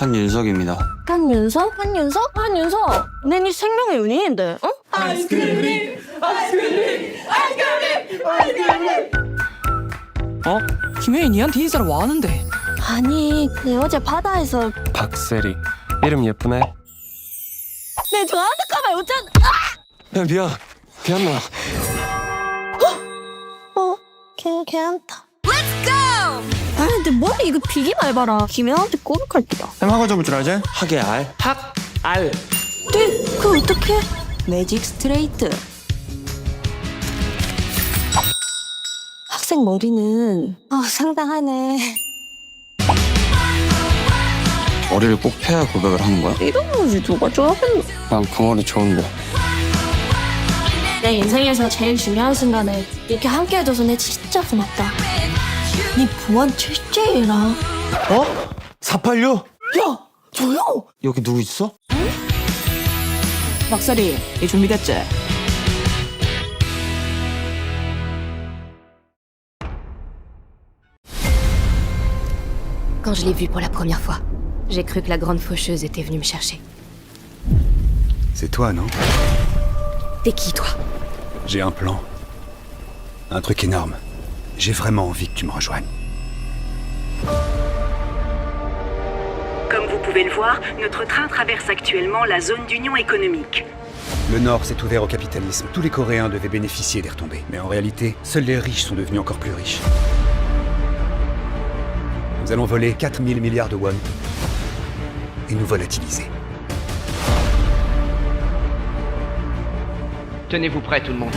한윤석입니다. 한윤석? 한윤석? 한윤석? 내 네 생명의 연인인데, 어? 어? 김혜인 니한테 인사를 와 하는데. 아니, 내 어제 바다에서 박세리. 이름 예쁘네. 내 좋아하는까봐 어쩐... 야, 미안나. 괜찮다. Let's go! 아, 근데 머리 이거 비기 말봐라. 김혜한테 꼬북할 기다. 햄하고 접을 줄 알지? 하게 알. 알. 네, 그거 어떡해? 매직 스트레이트. 학생 머리는 상당하네. 머리를 꼭 패야 고백을 하는 거야? 이런 거지 누가 좋아하겠노? 난 그 머리 좋은데. 내 인생에서 제일 중요한 순간에 이렇게 함께 해줘서 내 진짜 고맙다. 네 보안 철저해라. 어? 486? 야, 조용! 여기 누구 있어? 박사리, 이 준비됐지? Quand je l'ai vue pour la première fois, j'ai cru que la grande faucheuse était venue me chercher. C'est toi, non? T'es qui, toi? J'ai un plan. Un truc énorme. J'ai vraiment envie que tu me rejoignes. Comme vous pouvez le voir, notre train traverse actuellement la zone d'union économique. Le Nord s'est ouvert au capitalisme. Tous les Coréens devaient bénéficier des retombées. Mais en réalité, seuls les riches sont devenus encore plus riches. Nous allons voler 4000 milliards de won et nous volatiliser. Tenez-vous prêts, tout le monde.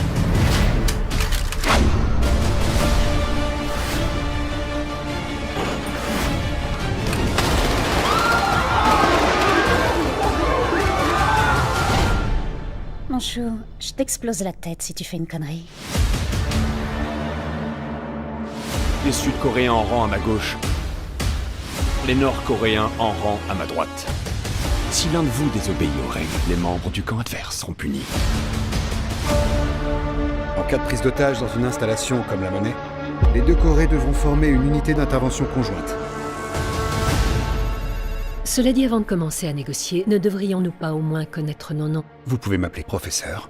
Mon chou, je t'explose la tête si tu fais une connerie. Les Sud-Coréens en rang à ma gauche. Les Nord-Coréens en rang à ma droite. Si l'un de vous désobéit aux règles, les membres du camp adverse seront punis. En cas de prise d'otage dans une installation comme la Monnaie, les deux Corées devront former une unité d'intervention conjointe. Cela dit, avant de commencer à négocier, ne devrions-nous pas au moins connaître nos noms? Vous pouvez m'appeler professeur.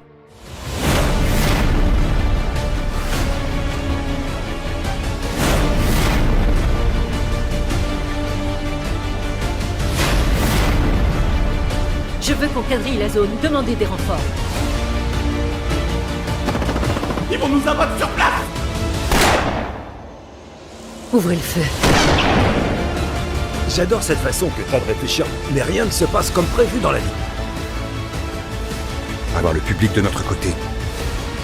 Je veux qu'on quadrille la zone, demandez des renforts. Ils vont nous abattre sur place! Ouvrez le feu. J'adore cette façon que t'as de réfléchir, mais rien ne se passe comme prévu dans la vie. Avoir le public de notre côté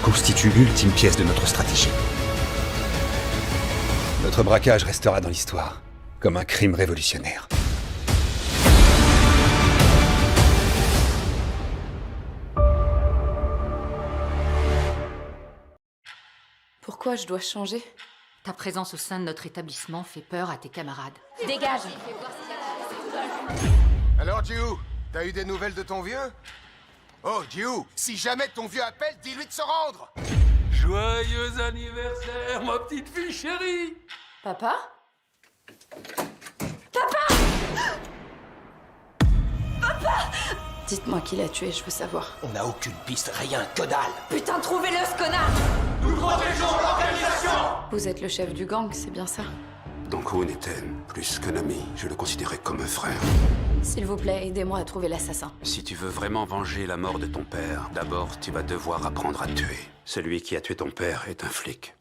constitue l'ultime pièce de notre stratégie. Notre braquage restera dans l'histoire, comme un crime révolutionnaire. Pourquoi je dois changer? Ta présence au sein de notre établissement fait peur à tes camarades. Dégage! Alors, Jiu, t'as eu des nouvelles de ton vieux? Oh, Jiu, si jamais ton vieux appelle, dis-lui de se rendre! Joyeux anniversaire, ma petite fille chérie! Papa? Dites-moi qui l'a tué, je veux savoir. On n'a aucune piste, rien, que dalle! Putain, trouvez-le, ce connard! Nous protégeons l'organisation! Vous êtes le chef du gang, c'est bien ça? Dong-hoon était plus qu'un ami, je le considérais comme un frère. S'il vous plaît, aidez-moi à trouver l'assassin. Si tu veux vraiment venger la mort de ton père, d'abord tu vas devoir apprendre à tuer. Celui qui a tué ton père est un flic.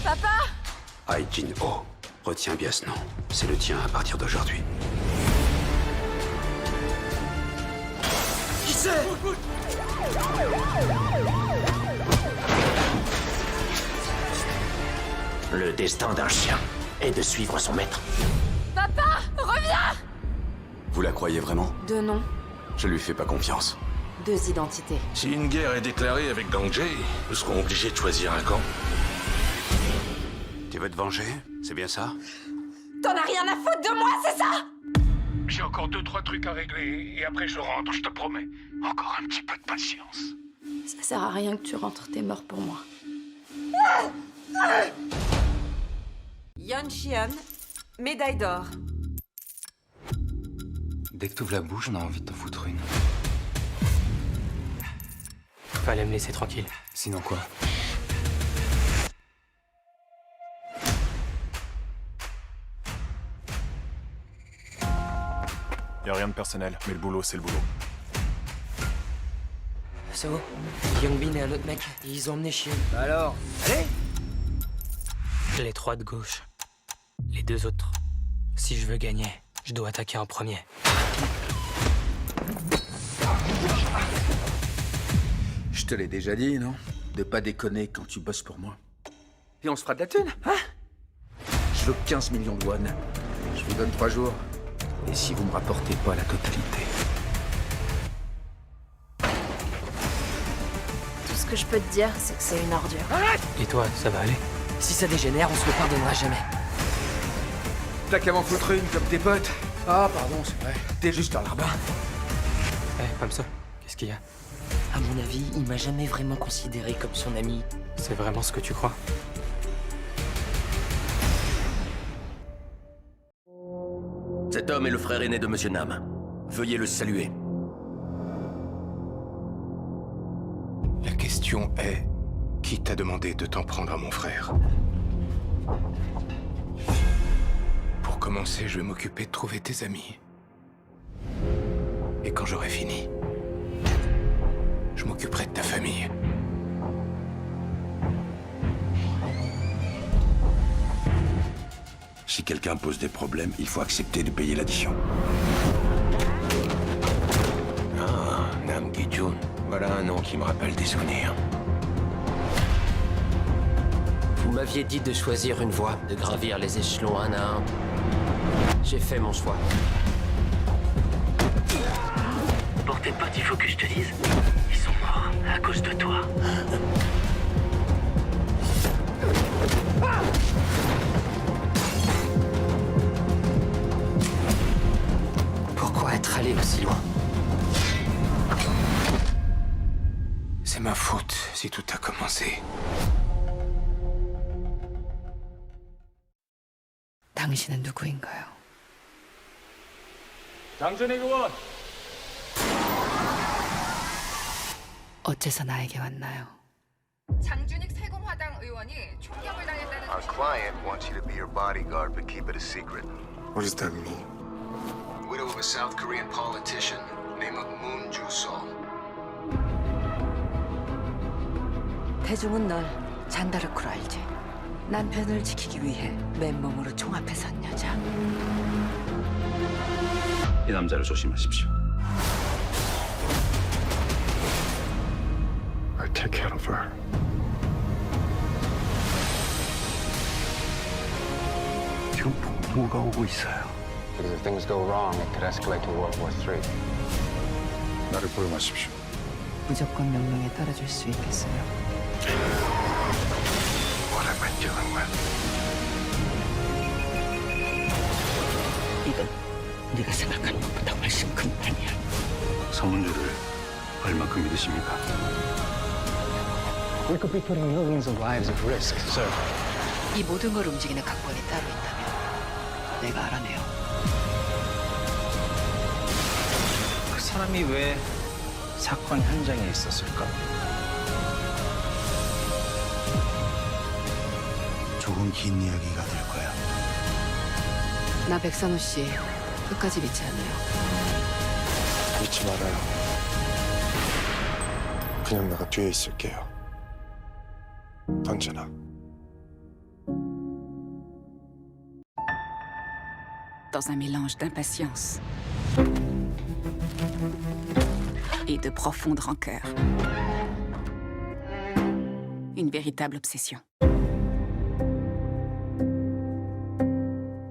Papa! Ai Jin-ho. Retiens bien ce nom. C'est le tien à partir d'aujourd'hui. Qui c'est? Le destin d'un chien est de suivre son maître. Papa! Reviens! Vous la croyez vraiment? Deux noms, Je lui fais pas confiance. deux identités. Si une guerre est déclarée avec Gang Jae, nous serons obligés de choisir un camp. Tu veux te venger? C'est bien ça? T'en as rien à foutre de moi, c'est ça? J'ai encore 2-3 trucs à régler, et après je rentre, je te promets. Encore un petit peu de patience. Ça sert à rien que tu rentres, t'es mort pour moi. Yeon Shion, médaille d'or. Dès que t'ouvres la bouche, on a envie de t'en foutre une. Fallait me laisser tranquille. Sinon quoi? Y a rien de personnel, mais le boulot, c'est le boulot. So, Youngbin et un autre mec, ils ont emmené chier. Alors, allez! Les 3 de gauche. Les 2 autres. Si je veux gagner, je dois attaquer en premier. Je te l'ai déjà dit, non? De pas déconner quand tu bosses pour moi. Et on se fera de la thune, hein? Je veux 15 millions de won. Je vous donne 3 jours. Et si vous me rapportez pas la totalité... Tout ce que je peux te dire, c'est que c'est une ordure. Et toi, ça va aller? Si ça dégénère, on se le pardonnera jamais. T'as qu'à m'en foutre une comme tes potes. Ah, pardon, c'est vrai. T'es juste un larbin. Comme ça, qu'est-ce qu'il y a? À mon avis, il m'a jamais vraiment considéré comme son ami. C'est vraiment ce que tu crois? Cet homme est le frère aîné de Monsieur Nam. Veuillez le saluer. La question est, qui t'a demandé de t'en prendre à mon frère? Pour commencer, je vais m'occuper de trouver tes amis. Et quand j'aurai fini, je m'occuperai de ta famille. Si quelqu'un pose des problèmes, il faut accepter de payer l'addition. Ah, Nam Gi-jun. Voilà un nom qui me rappelle des souvenirs. Vous m'aviez dit de choisir une voie, de gravir les échelons un à un. J'ai fait mon choix. Pour tes potes, il faut que je te dise, ils sont morts à cause de toi. Pourquoi être allé aussi loin? C'est ma faute si tout a commencé. 당신은 누구인가요? 장준의 의원! 어째서 나에게 왔나요? 장준익 세공화당 의원이 총격을 당했다는 Our client wants you to be your bodyguard, but keep it a secret. What does that mean? Widow of a South Korean politician, name of Moon Ju-sol. 대중은 널 잔다르크로 알지? 남편을 지키기 위해 맨몸으로 총 앞에 선 여자. 이 남자를 조심하십시오. I'll take care of her. 지금 뭐가 오고 있어요. Because if things go wrong, it could escalate to World War III. 나를 포용하십시오. 무조건 명령에 따라줄 수 있겠어요? What am I doing with? 이건 네가 생각하는 것보다 훨씬 큰 판이야. 서문주를 얼마큼 믿으십니까? We could be putting millions of lives at risk, sir. 이 모든 걸 움직이는 각본이 따로 있다면 내가 알아내요. 그 사람이 왜 사건 현장에 있었을까? 조금 긴 이야기가 될 거야. 나 백산호 씨 끝까지 믿지 않아요. 믿지 말아요. 그냥 내가 뒤에 있을게요. 언제나. Dans un mélange d'impatience et de profonde rancœur. Une véritable obsession.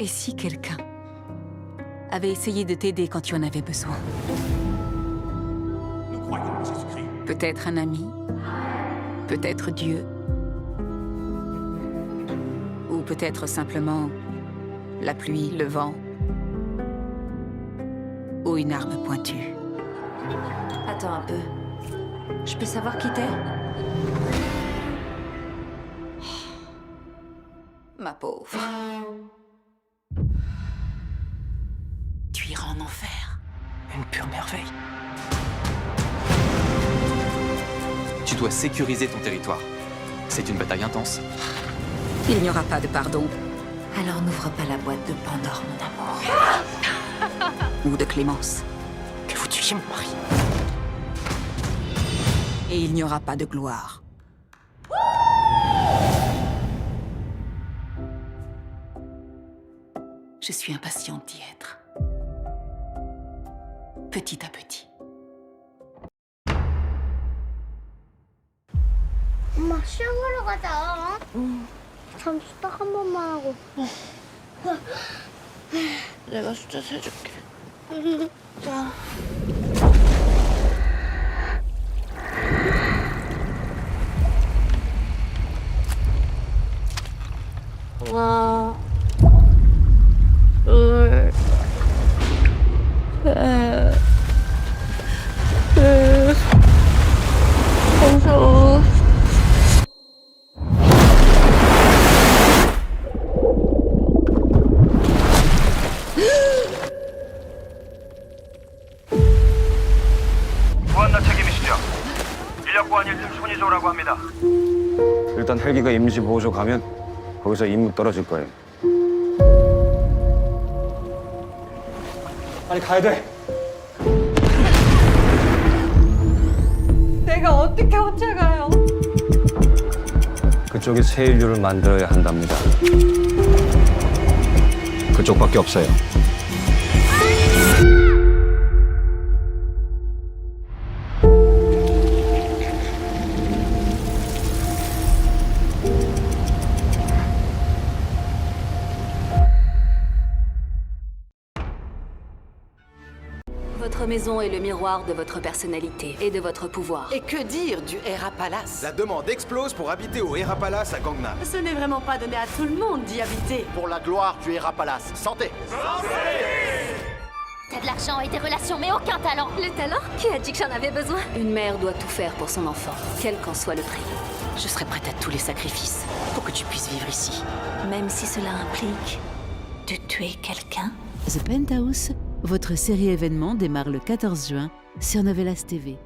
Et si quelqu'un avait essayé de t'aider quand tu en avais besoin? Peut-être un ami, peut-être Dieu, ou peut-être simplement la pluie, le vent, ou une arme pointue. Attends un peu. Je peux savoir qui t'es? Ma pauvre. Tu iras en enfer. Une pure merveille. Tu dois sécuriser ton territoire. C'est une bataille intense. Il n'y aura pas de pardon. Alors n'ouvre pas la boîte de Pandore, mon amour. Ou de clémence. Que vous tuiez mon mari. Et il n'y aura pas de gloire. Je suis impatiente d'y être. Petit à petit. 엄마 시험하러 가자. 잠시 딱 한 번만 하고. 내가 숫자 세줄게. 자. 하나, 둘, 셋, 넷, 다섯. 무한나 책임이시죠? 인력 보안 1등 손희조라고 합니다. 일단 헬기가 임시 보호소 가면 거기서 임무 떨어질 거예요. 빨리 가야 돼. 내가 어떻게 쫓아가요? 그쪽이 새 인류를 만들어야 한답니다. 그쪽밖에 없어요. Votre maison est le miroir de votre personnalité et de votre pouvoir. Et que dire du Hera Palace? La demande explose pour habiter au Hera Palace à Gangnam. Ce n'est vraiment pas donné à tout le monde d'y habiter. Pour la gloire du Hera Palace. Santé! T'as de l'argent et des relations, mais aucun talent. Le talent? Qui a dit que j'en avais besoin? Une mère doit tout faire pour son enfant, quel qu'en soit le prix. Je serai prête à tous les sacrifices pour que tu puisses vivre ici. Même si cela implique de tuer quelqu'un. The Penthouse, votre série événement démarre le 14 juin sur Novelas TV.